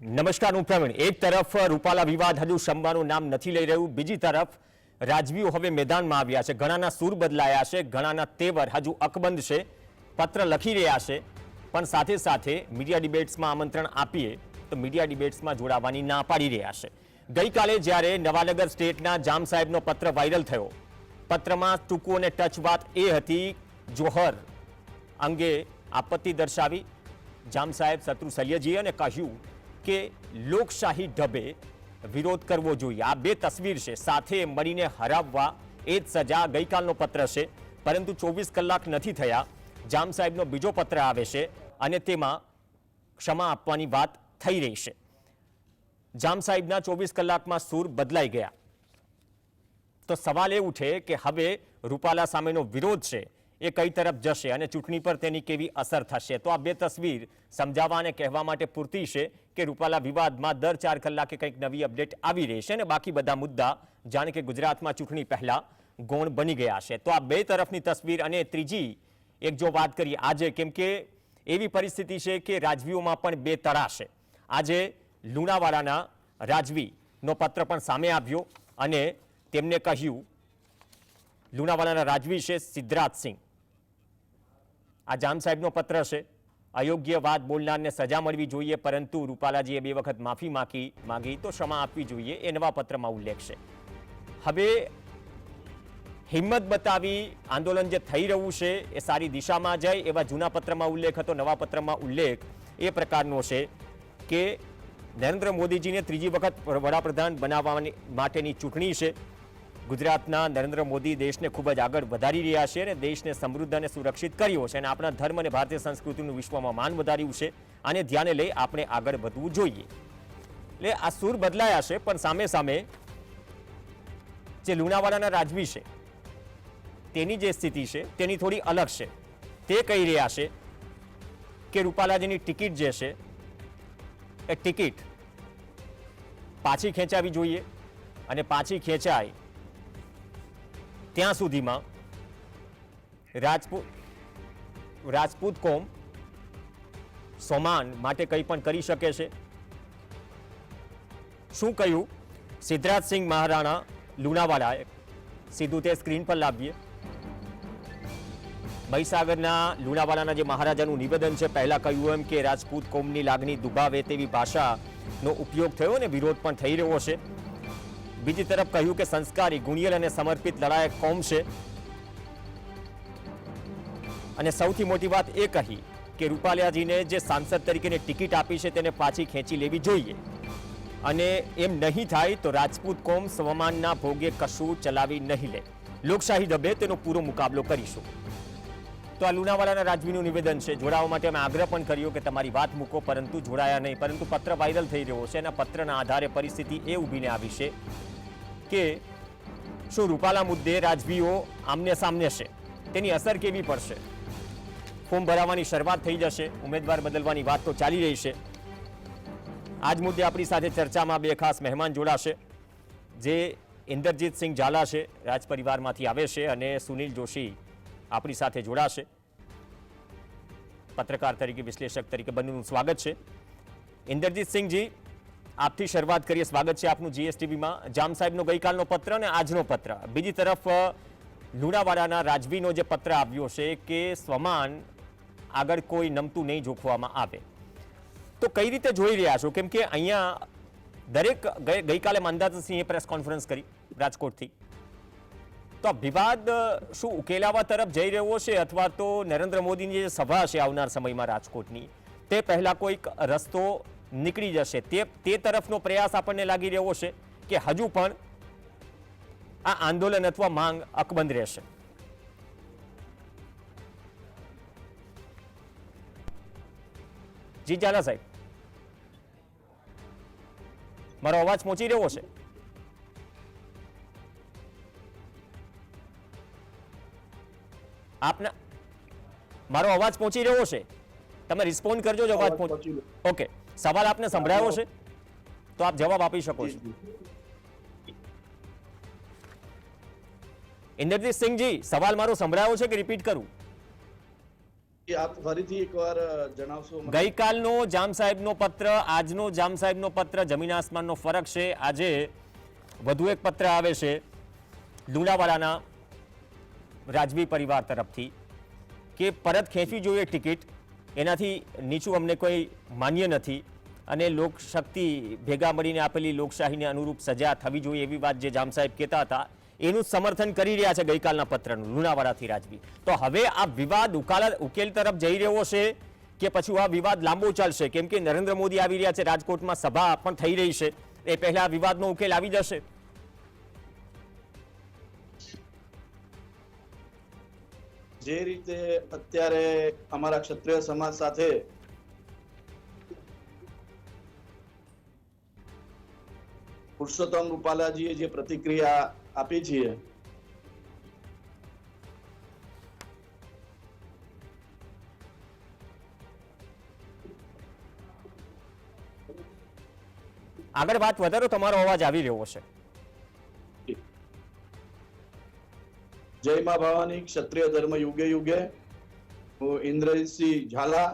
નમસ્કાર, હું પ્રવીણ. એક તરફ રૂપાલા વિવાદ હજુ શમવાનું નામ નથી લઈ રહ્યું, બીજી તરફ રાજવીઓ હવે મેદાનમાં આવ્યા છે. ઘણાના સૂર બદલાયા છે, ઘણાના તેવર હજુ અકબંધ છે, પત્ર લખી રહ્યા છે, પણ સાથે સાથે મીડિયા ડિબેટ્સમાં આમંત્રણ આપીએ તો મીડિયા ડિબેટ્સમાં જોડાવાની ના પાડી રહ્યા છે. ગઈકાલે જ્યારે નવાનગર સ્ટેટના જામ સાહેબનો પત્ર વાયરલ થયો, પત્રમાં ટૂંકું અને ટચ વાત એ હતી, જોહર અંગે આપત્તિ દર્શાવી જામ સાહેબ શત્રુ સૈયદજીએ અને કહ્યું કે લોકશાહી ઢબે વિરોધ કરવો જોઈએ. આ બે તસવીર છે, સાથે મળીને હરાવવા એ જ સજા. ગઈકાલનો પત્ર છે, પરંતુ 24 કલાક નથી થયા, જામ સાહેબનો બીજો પત્ર આવે છે અને તેમાં ક્ષમા આપવાની વાત થઈ રહી છે. જામ સાહેબના 24 કલાકમાં સૂર બદલાઈ ગયા. તો સવાલ એ ઉઠે કે હવે રૂપાલા સામેનો વિરોધ છે એ કઈ તરફ જશે અને ચૂંટણી પર તેની કેવી અસર થશે. તો આ બે તસવીર સમજાવવા અને કહેવા માટે પૂરતી છે કે રૂપાલા વિવાદમાં દર 4 કલાકે કંઈક નવી અપડેટ આવી રહી છે અને બાકી બધા મુદ્દા જાણે કે ગુજરાતમાં ચૂંટણી પહેલા ગૌણ બની ગયા છે. તો આ બે તરફની તસવીર. અને ત્રીજી એક જો વાત કરીએ આજે, કેમ કે એવી પરિસ્થિતિ છે કે રાજવીઓમાં પણ બે તરા છે. આજે લુણાવાડાના રાજવીનો પત્ર પણ સામે આવ્યો અને તેમને કહ્યું, લુણાવાડાના રાજવી છે સિદ્ધરાજસિંહ, આ જામ સાહેબનો પત્ર છે, અયોગ્ય વાત બોલનારને સજા મળવી જોઈએ, પરંતુ રૂપાલાજીએ 2 વખત માફી માંગી તો ક્ષમા આપવી જોઈએ, એ નવા પત્રમાં ઉલ્લેખ છે. હવે હિંમત બતાવી આંદોલન જે થઈ રહ્યું છે એ સારી દિશામાં જાય એવા જૂના પત્રમાં ઉલ્લેખ હતો. નવા પત્રમાં ઉલ્લેખ એ પ્રકારનો છે કે નરેન્દ્ર મોદીજીને ત્રીજી વખત વડાપ્રધાન બનાવવા માટેની ચૂંટણી છે. ગુજરાતના નરેન્દ્ર મોદી દેશને ખૂબ જ આગળ વધારી રહ્યા છે અને દેશને સમૃદ્ધ અને સુરક્ષિત કર્યો છે અને આપણા ધર્મ અને ભારતીય સંસ્કૃતિનું વિશ્વમાં માન વધાર્યું છે. આને ધ્યાને લઈ આપણે આગળ વધવું જોઈએ. એટલે આ સૂર બદલાયા છે, પણ સામે સામે જે લુણાવાડાના રાજવી છે તેની જે સ્થિતિ છે તેની થોડી અલગ છે. તે કહી રહ્યા છે કે રૂપાલાજીની ટિકિટ જે છે એ ટિકિટ પાછી ખેંચાવી જોઈએ અને પાછી ખેંચાય ત્યાં સુધીમાં રાજપૂત કોમ સોમાન માટે કંઈ પણ કરી શકે છે. શું કહ્યું સિદ્ધરાજસિંહ મહારાણા લુણાવાડાએ, સીધું તે સ્ક્રીન પર લાવીએ. મહીસાગરના લુણાવાડાના જે મહારાજાનું નિવેદન છે, પહેલા કહ્યું એમ કે રાજપૂત કોમની લાગણી દુભાવે તેવી ભાષાનો ઉપયોગ થયો અને વિરોધ પણ થઈ રહ્યો છે. બીજી તરફ કહ્યું કે સંસ્કારી, ગુણિયલ અને સમર્પિત લડાયક કોમ છે. અને સૌથી મોટી વાત એ કહી કે રૂપાલાજીને જે સાંસદ તરીકેની ટિકિટ આપી છે તેને પાછી ખેંચી લેવી જોઈએ અને એમ નહીં થાય તો રાજપૂત કોમ સ્વમાનના ભોગે કશું ચલાવી નહીં લે. લોકશાહી ઢબે તેનો પૂરો મુકાબલો કરીશું. તો આ લુણાવાડાના રાજવીનું નિવેદન છે. જોડાવા માટે અમે આગ્રહ પણ કર્યો કે તમારી વાત મૂકો, પરંતુ જોડાયા નહીં. પરંતુ પત્ર વાયરલ થઈ રહ્યો છે અને પત્રના આધારે પરિસ્થિતિ એ ઊભીને આવી છે કે શું રૂપાલા મુદ્દે રાજવીઓ આમને સામને છે, તેની અસર કેવી પડશે. ફોર્મ ભરાવાની શરૂઆત થઈ જશે, ઉમેદવાર બદલવાની વાત તો ચાલી રહી છે. આજ મુદ્દે આપણી સાથે ચર્ચામાં 2 ખાસ મહેમાન જોડાશે, જે ઇન્દ્રજીતસિંહ ઝાલા છે, રાજ પરિવારમાંથી આવે છે, અને સુનિલ જોશી આપણી સાથે જોડાશે, પત્રકાર તરીકે, વિશ્લેષક તરીકે. બંનેનું સ્વાગત છે. ઇન્દ્રજીતસિંહજી, આપથી શરૂઆત કરીએ. સ્વાગત છે આપનું GSTVમાં. જામ સાહેબનો ગઈકાલનો પત્ર અને આજનો પત્ર. બીજી તરફ લુણાવાડાના રાજવીનો જે પત્ર આવ્યો છે કે સ્વમાન આગળ કોઈ નમતું નહીં જોખવામાં આવે, તો કઈ રીતે જોઈ રહ્યા છો? કેમ કે અહીંયા દરેક ગઈકાલે માંદાતસિંહે પ્રેસ કોન્ફરન્સ કરી રાજકોટથી, તો આ વિવાદ શું ઉકેલાવા તરફ જઈ રહ્યો છે અથવા તો નરેન્દ્ર મોદીની જે સભા છે આવનાર સમયમાં રાજકોટની, તે પહેલા કોઈક રસ્તો નીકળી જશે, તે તરફનો પ્રયાસ આપણને લાગી રહ્યો છે કે હજુ પણ આ આંદોલન અથવા માંગ અકબંધ રહેશે? જી ઝાલા સાહેબ, મારો અવાજ પહોંચી રહ્યો છે? આપના મારો અવાજ પહોંચી રહ્યો છે? તમે રિસ્પોન્ડ કરજો જો અવાજ પહોંચી. ઓકે, સવાલ આપને સંભળાયો છે તો આપ જવાબ આપી શકો છો. ઇન્દ્રજીતસિંહજી, સવાલ મારો સંભળાયો છે કે રિપીટ કરું? કે આપ ફરીથી એકવાર જણાવશો મને? ગઈકાલનો જામ સાહેબનો પત્ર, આજનો જામ સાહેબનો પત્ર, જમીન આસમાનનો ફરક છે. આજે વધુ એક પત્ર આવે છે લુણાવાડાના રાજવી પરિવાર તરફથી કે પરત ખેંચવી જોઈએ ટિકિટ, એનાથી નીચું અમને કોઈ માન્ય નથી અને લોકશક્તિ ભેગા મળીને આપેલી લોકશાહીને અનુરૂપ સજા થવી જોઈએ એવી વાત જે જામ સાહેબ કહેતા હતા એનું સમર્થન કરી રહ્યા છે ગઈકાલના પત્રનું લુણાવાડાથી રાજવી. તો હવે આ વિવાદ ઉકેલ તરફ જઈ રહ્યો છે કે પછી આ વિવાદ લાંબો ચાલશે? કેમ કે નરેન્દ્ર મોદી આવી રહ્યા છે, રાજકોટમાં સભા પણ થઈ રહી છે, એ પહેલા વિવાદનો ઉકેલ આવી જશે? જે રીતે અત્યારે અમારા ક્ષત્રિય સમાજ સાથે પુરુષોત્તમ રૂપાલાજીએ જે પ્રતિક્રિયા આપી છે, આગળ વાત વધારો, તમારો અવાજ આવી રહ્યો છે. જય મા ભવાની, ક્ષત્રિય ધર્મ યુગે યુગે. હું ઇન્દ્રજીતસિંહ ઝાલા,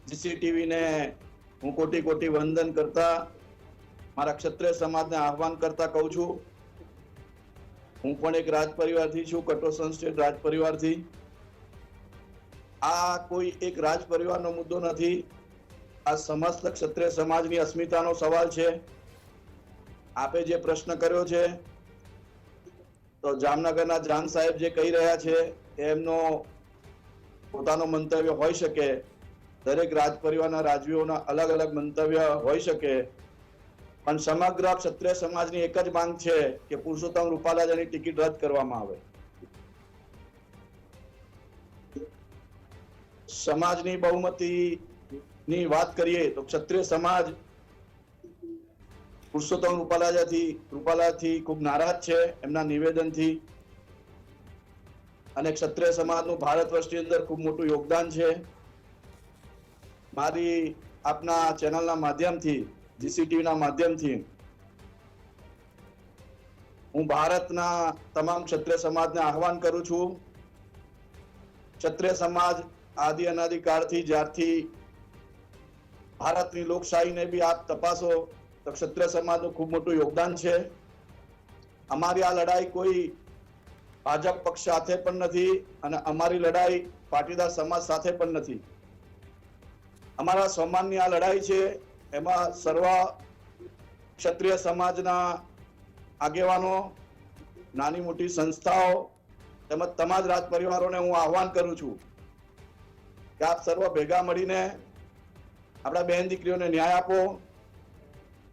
જીસીટીવી ને હું કોટી કોટી વંદન કરતા મારા ક્ષત્રિય સમાજને આહવાન કરતા કહું છું, હું પણ એક રાજ પરિવારથી છું, કટોસન સ્ટેટ રાજ પરિવારથી. આ કોઈ એક રાજ પરિવારનો મુદ્દો નથી, આ સમસ્ત ક્ષત્રિય સમાજની અસ્મિતાનો સવાલ છે. આપે જે પ્રશ્ન કર્યો છે તો જામનગરના જાન સાહેબ જે કહી રહ્યા છે એમનો પોતાનો મંતવ્ય હોઈ શકે, દરેક રાજ પરિવારના રાજવીઓના અલગ અલગ મંતવ્ય હોઈ શકે, પણ સમગ્ર ક્ષત્રિય સમાજની એક જ માંગ છે કે પુરુષોત્તમ રૂપાલાજીની ટિકિટ રદ કરવામાં આવે. સમાજની બહુમતીની વાત કરીએ તો ક્ષત્રિય સમાજ પુરુષોત્તમ રૂપાલાથી ખૂબ નારાજ છે એમના નિવેદનથી, અને ક્ષત્રિય સમાજનું ભારત વર્ષની અંદર ખૂબ મોટું યોગદાન છે. મારી આપના ચેનલના માધ્યમથી, જીસીટીવીના માધ્યમથી હું ભારતના તમામ ક્ષત્રિય સમાજને આહવાન કરું છું. ક્ષત્રિય સમાજ આદિ અનાદિકાળથી, જ્યારથી ભારતની લોકશાહીને બી આપ તપાસો તો ક્ષત્રિય સમાજનું ખૂબ મોટું યોગદાન છે. અમારી આ લડાઈ કોઈ ભાજપ પક્ષ સાથે પણ નથી અને અમારી લડાઈ પાટીદાર સમાજ સાથે પણ નથી. અમારા સ્વમાનની આ લડાઈ છે, એમાં સર્વ ક્ષત્રિય સમાજના આગેવાનો, નાની મોટી સંસ્થાઓ તેમજ તમામ રાજ પરિવારોને હું આહવાન કરું છું કે આપ સર્વ ભેગા મળીને આપણા બહેન દીકરીઓને ન્યાય આપો.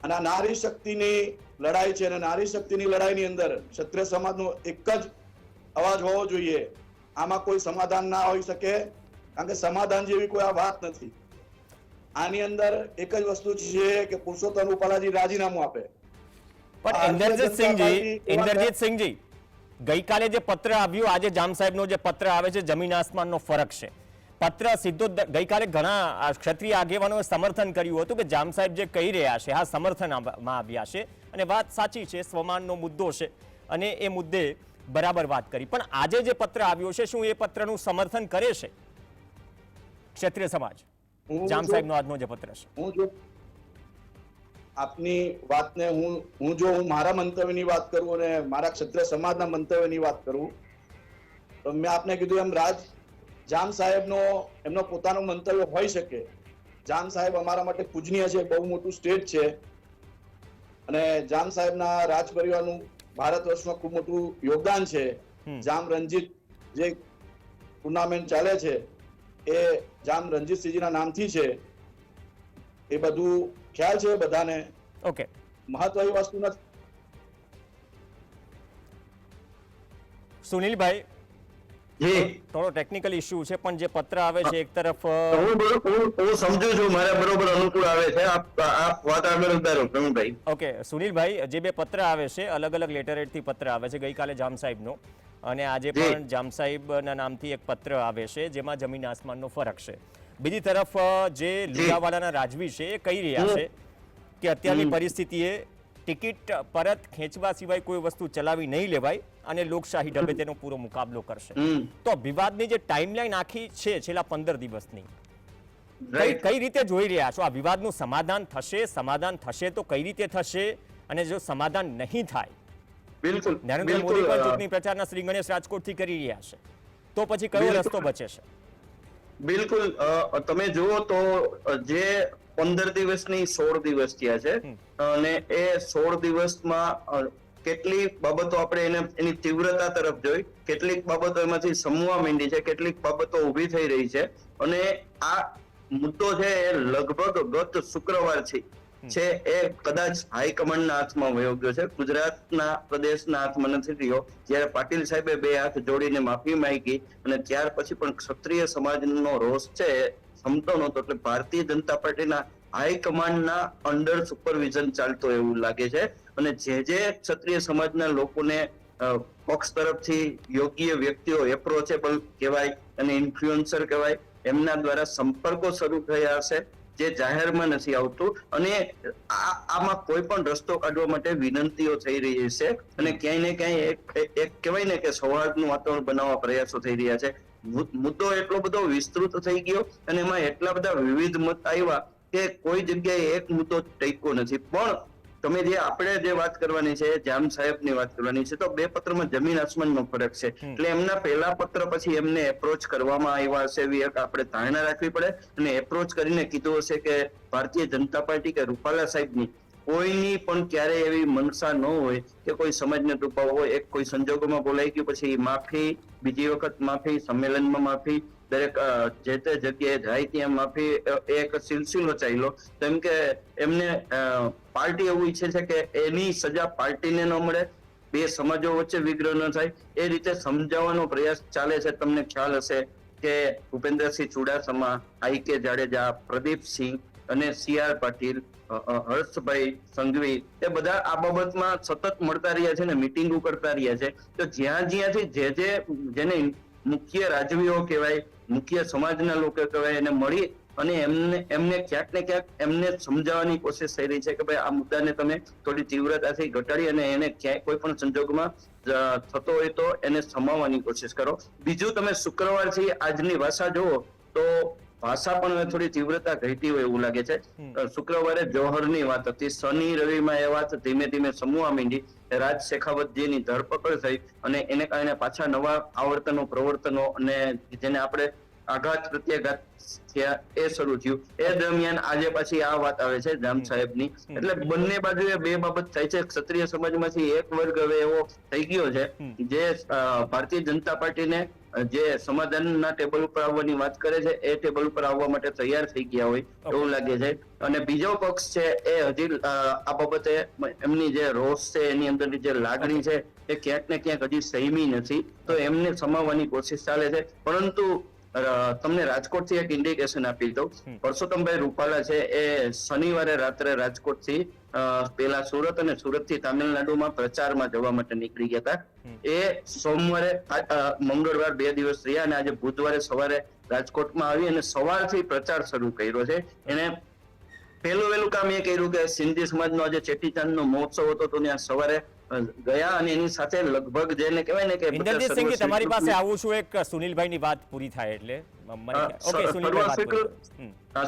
અને આ નારી શક્તિની લડાઈ છે, અને નારી શક્તિની લડાઈની અંદર ક્ષત્રિય સમાજનો એક જ અવાજ હોવો જોઈએ. આમાં કોઈ સમાધાન ના હોઈ શકે, કારણ કે સમાધાન જેવી કોઈ આ વાત નથી. આની અંદર એક જ વસ્તુ છે કે પુરુષોત્તમ રૂપાલાજી રાજીનામું આપે. પણ ઇન્દ્રજીતસિંહજી, ગઈકાલે જે પત્ર આવ્યું, આજે જામ સાહેબનો જે પત્ર આવે છે, જમીન આસમાનનો ફરક છે. પત્ર સીધો ગઈકાલે ઘણા ક્ષત્રિય આગેવાનોએ સમર્થન કર્યું હતું કે જામ સાહેબ જે કહી રહ્યા છે, હા સમર્થનમાં આવ્યા છે અને વાત સાચી છે, સ્વમાનનો મુદ્દો છે અને એ મુદ્દે બરાબર વાત કરી. પણ આજે જે પત્ર આવ્યો છે, શું એ પત્રનું સમર્થન કરે છે ક્ષત્રિય સમાજ? જામ સાહેબનો આજનો જે પત્ર છે, હું જો આપની વાતને હું મારા મંતવ્યની વાત કરું અને મારા ક્ષત્રિય સમાજના મંતવ્યની વાત કરું તો મેં આપને કીધું એમ જામ સાહેબનો એમનો પોતાનો મંતવ્ય હોઈ શકે. જામ સાહેબ અમારા માટે પૂજનીય છે, બહુ મોટું સ્ટેટ છે અને જામ સાહેબના રાજ પરિવારનું ભારત વર્ષમાં ખૂબ મોટું યોગદાન છે. જામ રંજીત જે ટુર્નામેન્ટ ચાલે છે એ જામ રંજીતસિંહજીના નામથી છે. એ બધું ખ્યાલ છે બધાને. ઓકે, મહત્વની વસ્તુ નથી. સુનિલભાઈ, થોડો ટેકનિકલ ઇશ્યુ છે, પણ જે પત્ર આવે છે એક તરફ હું સમજુ છું, મારે બરોબર અનુકૂળ આવે છે. આપ વાત આગળ ઉતારો પ્રવીણભાઈ. ઓકે સુનિલભાઈ, જે બે પત્ર આવે છે, અલગ અલગ લેટરહેડથી પત્ર આવે છે, ગઈકાલે જામ સાહેબનો અને આજે પણ જામ સાહેબના નામથી એક પત્ર આવે છે જેમાં જમીન આસમાનનો ફરક છે. બીજી તરફ જે લુણાવાડાના રાજવી છે એ કહી રહ્યા છે કે અત્યારની પરિસ્થિતિએ ટિકિટ પરત ખેંચવા સિવાય કોઈ વસ્તુ ચલાવી નહીં લેવાય અને લોકશાહી ઢબે તેનો પૂરો મુકાબલો કરશે. તો વિવાદની જે ટાઈમલાઈન આખી છે છેલ્લા 15 દિવસની, કઈ રીતે જોઈ રહ્યા છો? આ વિવાદનું સમાધાન થશે તો કઈ રીતે થશે, અને જો સમાધાન નહીં થાય, બિલકુલ નરેન્દ્ર મોદી પણ ચૂંટણી પ્રચારના શ્રી ગણેશ રાજકોટથી કરી રહ્યા છે, તો પછી કયો રસ્તો બચે છે? બિલકુલ તમે જુઓ તો જે 15 દિવસની 16 દિવસ થયા છે, અને એ 16 દિવસમાં કેટલી બાબતો આપણે એની તીવ્રતા તરફ જોઈ, કેટલીક બાબતો એમાંથી સમૂહવા માંડી છે, કેટલીક બાબતો ઊભી થઈ રહી છે, અને આ મુદ્દો છે એ લગભગ ગત શુક્રવારથી છે એ કદાચ હાઈકમાન્ડના હાથમાં વયો ગયો છે, ગુજરાતના પ્રદેશના હાથમાં નથી રહ્યો. જ્યારે પાટીલ સાહેબે 2 હાથ જોડીને માફી માંગી અને ત્યાર પછી પણ ક્ષત્રિય સમાજનો રોષ છે સમતો નહોતો, એટલે ભારતીય જનતા પાર્ટીના હાઈકમાન્ડના અંડર સુપરવિઝન ચાલતો એવું લાગે છે. અને જે ક્ષત્રિય સમાજના લોકોને પક્ષ તરફથી યોગ્ય વ્યક્તિઓ, એપ્રોચેબલ કહેવાય અને ઇન્ફ્લુએન્સર કહેવાય, એમના દ્વારા સંપર્કો શરૂ થયા હશે, જે જાહેરમાં નથી આવતું, અને આમાં કોઈ પણ રસ્તો કાઢવા માટે વિનંતીઓ થઈ રહી છે, અને ક્યાંય ને ક્યાંય એક કહેવાય ને કે સૌહાર્દનું વાતાવરણ બનાવવા પ્રયાસો થઈ રહ્યા છે. મુદ્દો એટલો બધો વિસ્તૃત થઈ ગયો અને એમાં એટલા બધા વિવિધ મત આવ્યા કે કોઈ જગ્યાએ એક મુદ્દો ટેકો નથી. પણ તમે આપણે જે વાત કરવાની છે, જામ સાહેબની વાત કરવાની છે, તો 2 પત્રમાં જમીન આસમાનનો ફરક છે. એટલે એમના પહેલા પત્ર પછી એમને એપ્રોચ કરવામાં આવ્યા હશે એવી એક આપણે ધારણા રાખવી પડે, અને એપ્રોચ કરીને કીધું હશે કે ભારતીય જનતા પાર્ટી કે રૂપાલા સાહેબની કોઈની પણ ક્યારેય એવી મનસા ન હોય કે કોઈ સમાજને ડૂબાવવો હોય. એક કોઈ સંજોગોમાં બોલાઈ ગયું પછી માફી, બીજી વખત માફી, સંમેલનમાં માફી, દરેક જે તે જગ્યાએ જાય ત્યાં માફી, એક સિલસિલો ચાલ્યો. કેમ કે એમને પાર્ટી એવું ઈચ્છે છે કે એની સજા પાર્ટીને ન મળે, 2 સમાજો વચ્ચે વિગ્રહ ન થાય, એ રીતે સમજાવવાનો પ્રયાસ ચાલે છે. તમને ખ્યાલ હશે કે ભૂપેન્દ્રસિંહ ચુડાસમા, IK જાડેજા, પ્રદીપસિંહ અને CR પાટીલ, હર્ષભાઈ સંઘવી, એ બધા આ બાબતમાં સતત મળતા રહ્યા છે ને મિટિંગો કરતા રહ્યા છે. તો જ્યાંથી જેને મુખ્ય રાજવીઓ કહેવાય, મુખ્ય સમાજના લોકો કહેવાય, એને મળી અને એમને ક્યાંક ને ક્યાંક એમને સમજાવવાની કોશિશ થઈ રહી છે કે ભાઈ આ મુદ્દાને તમે થોડી તીવ્રતાથી ઘટાડી અને એને ક્યાંય કોઈ પણ સંજોગમાં થતો હોય તો એને સમાવવાની કોશિશ કરો. બીજું, તમે શુક્રવારથી આજની ભાષા જુઓ તો ભાષા પણ થોડી તીવ્રતા ઘટી હોય એવું લાગે છે. શુક્રવારે જોહરની વાત હતી, શનિ રવિમાં એ વાત ધીમે ધીમે સમૂહવા માંડી, રાજ શેખાવતજીની ધરપકડ થઈ અને એને કારણે પાછા નવા આવર્તનો, પ્રવર્તનો અને જેને આપણે આઘાત પ્રત્યાઘાત થયા એ શરૂ થયું. એ દરમિયાન આજે પાછી આ વાત આવે છે જામ સાહેબની. એટલે બંને બાજુએ 2 બાબત થાય છે. ક્ષત્રિય સમાજમાંથી એક વર્ગ હવે એવો થઈ ગયો છે જે ભારતીય જનતા પાર્ટીને જે સમાધાનના ટેબલ ઉપર આવવાની વાત કરે છે એ ટેબલ ઉપર આવવા માટે તૈયાર થઈ ગયા હોય એવું લાગે છે. અને બીજો પક્ષ છે એ હજી આ બાબતે એમની જે રોષ છે, એની અંદરની જે લાગણી છે એ ક્યાંક ને ક્યાંક હજી સહીમી નથી, તો એમને સમાવવાની કોશિશ ચાલે છે. પરંતુ તમને રાજકોટથી એક ઇન્ડિકેશન આપી દઉં. પરસોત્તમભાઈ રૂપાલા છે એ શનિવારે રાત્રે રાજકોટથી પેલા સુરત અને સુરતથી તામિલનાડુમાં પ્રચારમાં જવા માટે નીકળી ગયા હતા. એ સોમવારે, મંગળવાર 2 દિવસ રહ્યા અને આજે બુધવારે સવારે રાજકોટમાં આવી અને સવારથી પ્રચાર શરૂ કર્યો છે. એને પહેલું કામ એ કર્યું કે સિંધી સમાજનો આજે ચેટીચાંદનો મહોત્સવ હતો તો ત્યાં સવારે ગયા અને એની સાથે લગભગ જેને કહેવાય ને કે ઇન્દ્રજીતસિંહજી, તમારી પાસે આવું છું એક સુનિલભાઈની વાત પૂરી થાય એટલે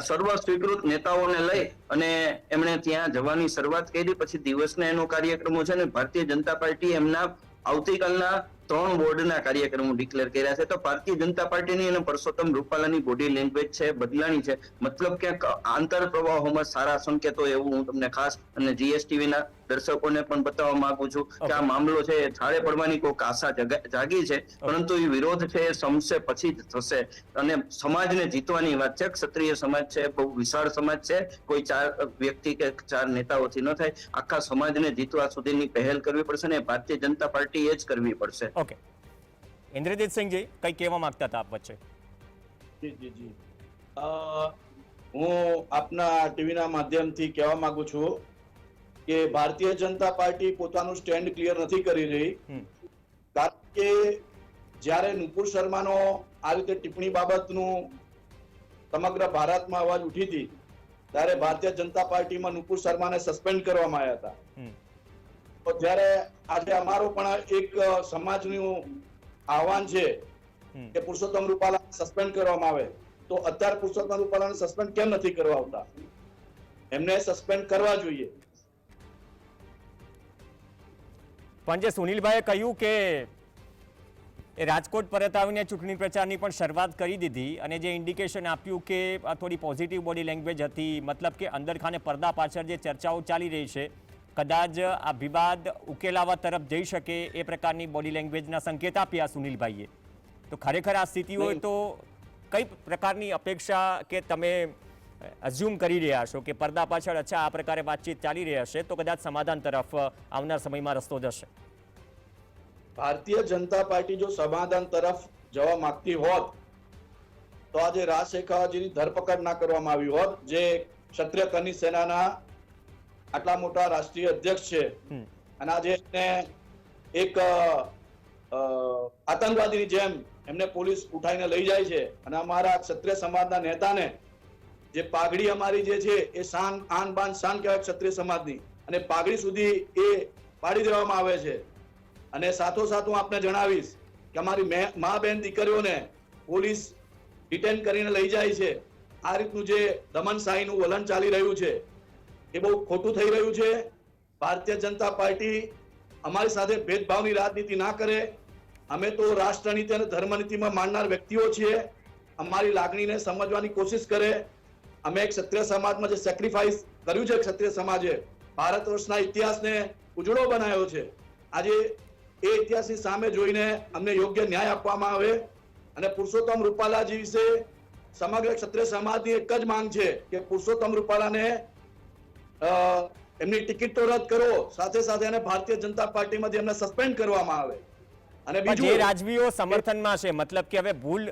સર્વ સ્વીકૃત નેતાઓને લઈ અને એમણે ત્યાં જવાની શરૂઆત કરી. પછી દિવસના એનો કાર્યક્રમો છે ને ભારતીય જનતા પાર્ટી એમના આવતીકાલના 3 વોર્ડના કાર્યક્રમો ડિક્લેર કર્યા છે. તો ભારતીય જનતા પાર્ટીની અને પરસોત્તમ રૂપાલાની બોડી લેંગ્વેજ છે બદલાણી છે. મતલબ ક્યાંક આંતર પ્રવાહોમાં સારા સંકેતો, એવું હું તમને ખાસ અને GSTVના દર્શકોને પણ બતાવવા માંગુ છું કે આ મામલો છે એ થાળે પડવાની કોઈ આશા જાગી છે, પરંતુ એ વિરોધ છે એ સમશે પછી જ થશે. અને સમાજને જીતવાની વાત છે. ક્ષત્રિય સમાજ છે બહુ વિશાળ સમાજ છે, કોઈ 4 વ્યક્તિ કે 4 નેતાઓથી ન થાય. આખા સમાજને જીતવા સુધીની પહેલ કરવી પડશે ને ભારતીય જનતા પાર્ટી એ જ કરવી પડશે. ઓકે, ઇન્દ્રજીતસિંહજી, કઈ કહેવા માંગતા હતા આપ વચ્ચે? જી હું આપના ટીવીના માધ્યમથી કહેવા માંગુ છું કે ભારતીય જનતા પાર્ટી પોતાનું સ્ટેન્ડ ક્લિયર નથી કરી રહી. કારણ કે જ્યારે નુપુર શર્માનો આ રીતે ટિપ્પણી બાબતનું સમગ્ર ભારતમાં અવાજ ઉઠી હતી ત્યારે ભારતીય જનતા પાર્ટીમાં નુપુર શર્માને સસ્પેન્ડ કરવામાં આવ્યા હતા. તો જ્યારે આજે અમારો પણ એક સમાજનું આહવાન છે કે પુરુષોત્તમ રૂપાલા સસ્પેન્ડ કરવામાં આવે, તો અત્યારે પુરુષોત્તમ રૂપાલાને સસ્પેન્ડ કેમ નથી કરવા આવતા? એમને સસ્પેન્ડ કરવા જોઈએ. પણ જે સુનિલભાઈએ કહ્યું કે એ રાજકોટ પરત આવીને ચૂંટણી પ્રચારની પણ શરૂઆત કરી દીધી અને જે ઇન્ડિકેશન આપ્યું કે થોડી પોઝિટિવ બોડી લેંગ્વેજ હતી, મતલબ કે અંદરખાને પડદા પાછળ જે ચર્ચાઓ ચાલી રહી છે કદાચ આ વિવાદ ઉકેલાવા તરફ જઈ શકે એ પ્રકારની બોડી લેંગ્વેજના સંકેત આપ્યા સુનિલભાઈએ. તો ખરેખર આ સ્થિતિ હોય તો કઈ પ્રકારની અપેક્ષા કે તમે અઝ્યુમ કરી રહ્યા છો કે પડદા પાછળ અચ્છા આ પ્રકારે વાતચીત ચાલી રહી હશે તો કદાચ સમાધાન તરફ આવનાર સમયમાં રસ્તો જશે? ભારતીય જનતા પાર્ટી જો સમાધાન તરફ જવા માંગતી હોત તો આજે રાજ શેખાવતજીની ધરપકડ ના કરવામાં આવી હોત, જે ક્ષત્રિય કરની સેનાના આટલા મોટા રાષ્ટ્રીય અધ્યક્ષ છે અને આજે એને એક આતંકવાદીની જેમ એમને પોલીસ ઉઠાઈને લઈ જાય છે અને અમારા ક્ષત્રિય સમાજના નેતાને જે પાઘડી અમારી જે છે એ શાન આન બાન શાન કહેવાય ક્ષત્રિય સમાજની, અને પાઘડી સુધી એ પાડી દેવામાં આવે છે. અને સાથોસાથ હું આપને જણાવીશ કે અમારી મા બહેન દીકરીઓને પોલીસ ડિટેન કરીને લઈ જાય છે. આ રીતનું જે દમનશાહીનું વલણ ચાલી રહ્યું છે એ બહુ ખોટું થઈ રહ્યું છે. ભારતીય જનતા પાર્ટી અમારી સાથે ભેદભાવની રાજનીતિ ના કરે. અમે તો રાષ્ટ્રનીતિ અને ધર્મનીતિમાં માનનાર વ્યક્તિઓ છીએ. અમારી લાગણીને સમજવાની કોશિશ કરે. અમે ક્ષત્રિય સમાજમાં જે સેક્રિફાઈસ કર્યું છે ક્ષત્રિય સમાજે ભારત વર્ષના ઇતિહાસને ઉજળો બનાવ્યો છે. આજે એ ઇતિહાસની સામે જોઈને અમને યોગ્ય ન્યાય આપવામાં આવે. અને પુરુષોત્તમ રૂપાલાજી વિશે સમગ્ર ક્ષત્રિય સમાજની એક જ માંગ છે કે પુરુષોત્તમ રૂપાલાને એમની ટિકિટ તો રદ કરો, સાથે સાથે એને ભારતીય જનતા પાર્ટીમાંથી એમને સસ્પેન્ડ કરવામાં આવે. અને બીજું જે રાજવીઓ સમર્થનમાં છે, મતલબ કે હવે ભૂલ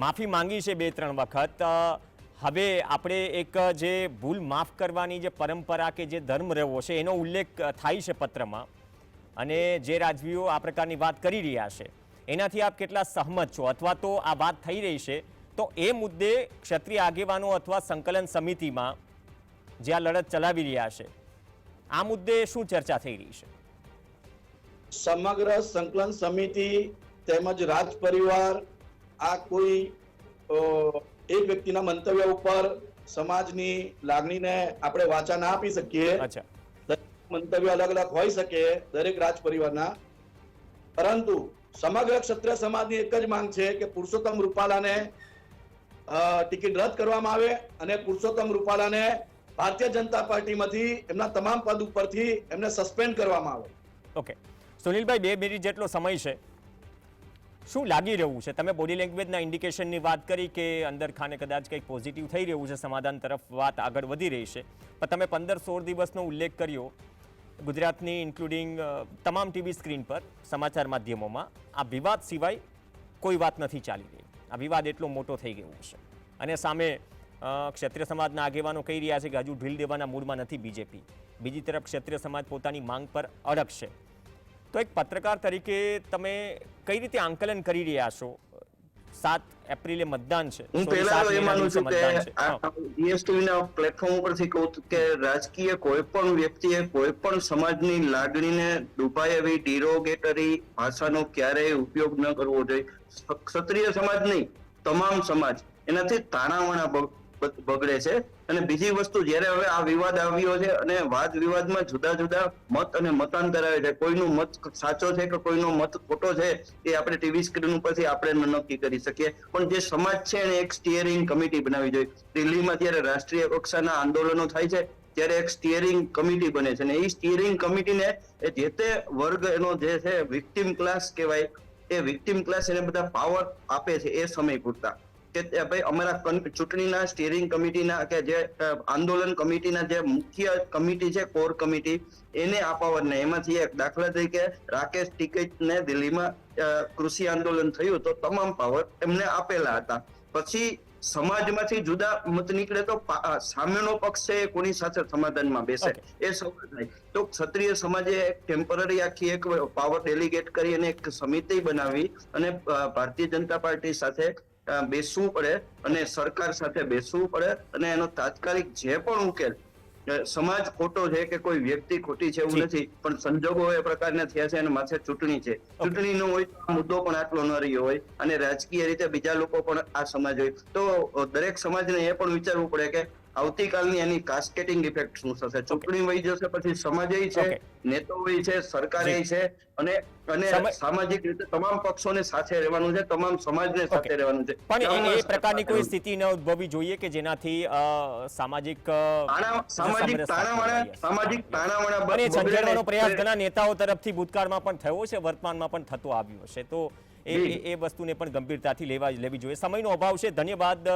માફી માંગી છે 2-3 વખત, હવે આપણે એક જે ભૂલ માફ કરવાની જે પરંપરા કે જે ધર્મ રહ્યો છે એનો ઉલ્લેખ થાય છે પત્રમાં, અને જે રાજવીઓ આ પ્રકારની વાત કરી રહ્યા છે એનાથી આપ કેટલા સહમત છો? અથવા તો આ વાત થઈ રહી છે તો એ મુદ્દે ક્ષત્રિય આગેવાનો અથવા સંકલન સમિતિમાં જે આ લડત ચલાવી રહ્યા છે આ મુદ્દે શું ચર્ચા થઈ રહી છે? સમગ્ર સંકલન સમિતિ તેમજ રાજ પરિવાર આ કોઈ એક વ્યક્તિના મંતવ્ય ઉપર સમાજની લાગણીને આપણે વાચા ના આપી શકીએ. મંતવ્ય અલગ અલગ હોઈ શકે દરેક રાજ પરિવારના, પરંતુ સમગ્ર ક્ષત્રિય સમાજની એક જ માંગ છે કે પુરુષોત્તમ રૂપાલાને ટિકિટ રદ કરવામાં આવે અને પુરુષોત્તમ રૂપાલાને ભારતીય જનતા પાર્ટીમાંથી એમના તમામ પદ ઉપરથી એમને સસ્પેન્ડ કરવામાં આવે. ઓકે સુનિલભાઈ, 2 મિનિટ જેટલો સમય છે. શું લાગી રહ્યું છે? તમે બોડી લેંગ્વેજના ઇન્ડિકેશનની વાત કરી કે અંદર ખાને કદાચ કંઈક પોઝિટિવ થઈ રહ્યું છે, સમાધાન તરફ વાત આગળ વધી રહી છે, પણ તમે 15-16 દિવસનો ઉલ્લેખ કર્યો ગુજરાતની ઇન્ક્લુડિંગ તમામ ટીવી સ્ક્રીન પર, સમાચાર માધ્યમોમાં. આ વિવાદ સિવાય કોઈ વાત નથી ચાલી રહી. આ વિવાદ એટલો મોટો થઈ ગયો છે અને સામે ક્ષત્રિય સમાજના આગેવાનો કહી રહ્યા છે કે હજુ ઢીલ દેવાના મૂડમાં નથી બીજેપી. બીજી તરફ ક્ષત્રિય સમાજ પોતાની માંગ પર અડગ છે. તો એક પત્રકાર તરીકે તમે કઈ રીતે આંકલન કરી રહ્યા છો? 7 એપ્રિલે મતદાન છે. હું પહેલા એ માનું છું કે ઈએસટીવી ના પ્લેટફોર્મ ઉપરથી કહું કે રાજકીય કોઈ પણ વ્યક્તિએ કોઈ પણ સમાજની લાગણીને દુભાય એવી ડિરોગેટરી ભાષાનો ક્યારેય ઉપયોગ ન કરવો જોઈએ. ક્ષત્રિય સમાજ નહીં, તમામ સમાજ એનાથી તાણાવાણા બગડે છે. અને બીજી વસ્તુ, જ્યારે હવે આ વિવાદ આવ્યો છે અને વાદ વિવાદમાં જુદા જુદા મત અને મતાંતર આવે છે, કોઈનો મત સાચો છે કે કોઈનો મત ખોટો છે એ આપણે ટીવી સ્ક્રીન ઉપરથી આપણે નક્કી કરી શકીએ. પણ જે સમાજ છે એને એક સ્ટીયરિંગ કમિટી બનાવવી જોઈએ. દિલ્હીમાં જ્યારે રાષ્ટ્રીય કક્ષાના આંદોલનો થાય છે ત્યારે એક સ્ટીયરિંગ કમિટી બને છે અને એ સ્ટીયરિંગ કમિટીને જે તે વર્ગ એનો જે છે વિક્ટિમ ક્લાસ કહેવાય, એ વિક્ટિમ ક્લાસ એને બધા પાવર આપે છે એ સમય પૂરતા કે ભાઈ અમારા ચૂંટણીના સ્ટીયરિંગ કમિટીના કે જે આંદોલન કમિટીના જે મુખ્ય કમિટી છે, કોર કમિટી, એને આ પાવર ને એમાંથી એક દાખલા તરીકે રાકેશ ટિકિટને દિલ્હીમાં કૃષિ આંદોલન થયું તો તમામ પાવર એમને આપેલા હતા. પછી સમાજમાંથી જુદા મત નીકળે તો સામેનો પક્ષ છે કોની સાથે સમાધાનમાં બેસે એ સવાલ થાય. તો ક્ષત્રિય સમાજે એક ટેમ્પરરી આખી એક પાવર ડેલિગેટ કરી અને એક સમિતિ બનાવી અને ભારતીય જનતા પાર્ટી સાથે બેસવું પડે અને સરકાર સાથે બેસવું પડે અને એનો તાત્કાલિક જે પણ ઉકેલ સમાજ ખોટો છે કે કોઈ વ્યક્તિ ખોટી છે એવું જી. નથી, પણ સંજોગો એ પ્રકારના થયા છે અને માથે ચૂંટણી છે. ચૂંટણી ન હોય તો આ મુદ્દો પણ આટલો ન રહ્યો હોય અને રાજકીય રીતે બીજા લોકો પણ આ સમાજ હોય તો દરેક સમાજને એ પણ વિચારવું પડે કે આવતીકાલની એની કાસ્કેટિંગ ઇફેક્ટ શું થશે. ચૂંટણી વહી જશે પછી સમાજય છે, Okay. નેતાઓય છે, સરકારે જી. છે અને સમય- સામાજિક રીતે તમામ પક્ષોને સાથે રહેવાનું છે, તમામ સમાજને સાથે Okay. રહેવાનું છે. પણ ગામમાં એ પ્રકારની કોઈ સાથે સ્થિતિ ન ઉદ્ભવવી જોઈએ કે જેનાથી સામાજિક સામાજિક તાણાવાણા અને છંછેડવાનો પ્રયાસ બગડે. ઘણા નેતાઓ તરફથી ભૂતકાળમાં પણ થયો છે, વર્તમાનમાં પણ થતો આવ્યો છે, તો એ વસ્તુને પણ ગંભીરતાથી લેવી જોઈએ. સમયનો અભાવ છે. ધન્યવાદ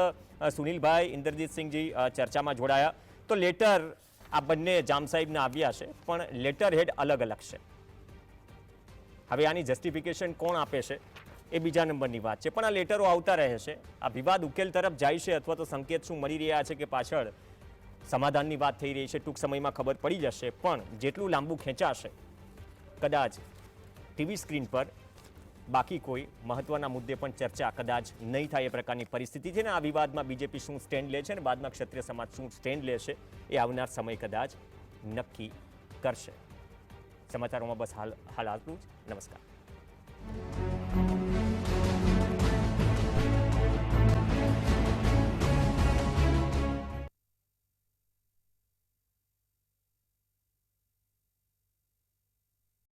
સુનિલભાઈ, ઇન્દ્રજીતસિંહજી ચર્ચામાં જોડાયા. તો લેટર આ બંને જામ સાહેબના આવ્યા છે, પણ લેટર હેડ અલગ અલગ છે. હવે આની જસ્ટિફિકેશન કોણ આપે છે એ બીજા નંબરની વાત છે, પણ આ લેટરો આવતા રહે છે. આ વિવાદ ઉકેલ તરફ જાય છે અથવા તો સંકેત શું મળી રહ્યા છે કે પાછળ સમાધાનની વાત થઈ રહી છે, ટૂંક સમયમાં ખબર પડી જશે. પણ જેટલું લાંબુ ખેંચાશે કદાચ ટીવી સ્ક્રીન પર બાકી કોઈ મહત્વના મુદ્દે પણ ચર્ચા કદાચ નહીં થાય એ પ્રકારની પરિસ્થિતિ છે ને આ વિવાદમાં બીજેપી શું સ્ટેન્ડ લે છે અને બાદમાં ક્ષત્રિય સમાજ શું સ્ટેન્ડ લે છે એ આવનાર સમય કદાચ નક્કી કરશે. સમાચારોમાં બસ હાલ આટલું જ. નમસ્કાર.